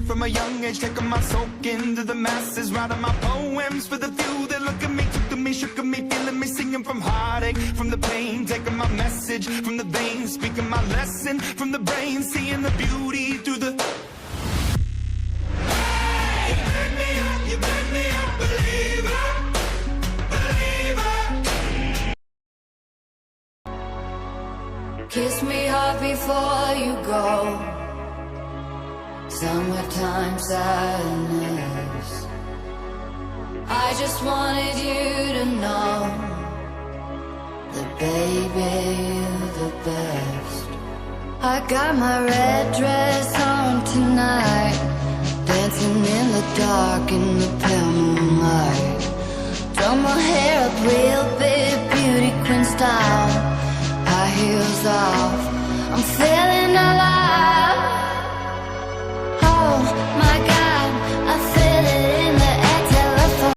from a young age, taking my soak into the masses, writing my poems for the few that look at me, took to me, shook at me, feeling me, singing from heartache, from the pain, taking my message from the veins, speaking my lesson from the brain, seeing the beauty through the... Hey, you made me a believer, believer. Kiss me hard before you go. Summertime sadness. I just wanted you to know that baby, you're the best. I got my red dress on tonight, dancing in the dark in the pale moonlight. Done my hair up real big, beauty queen style, high heels off. I'm feeling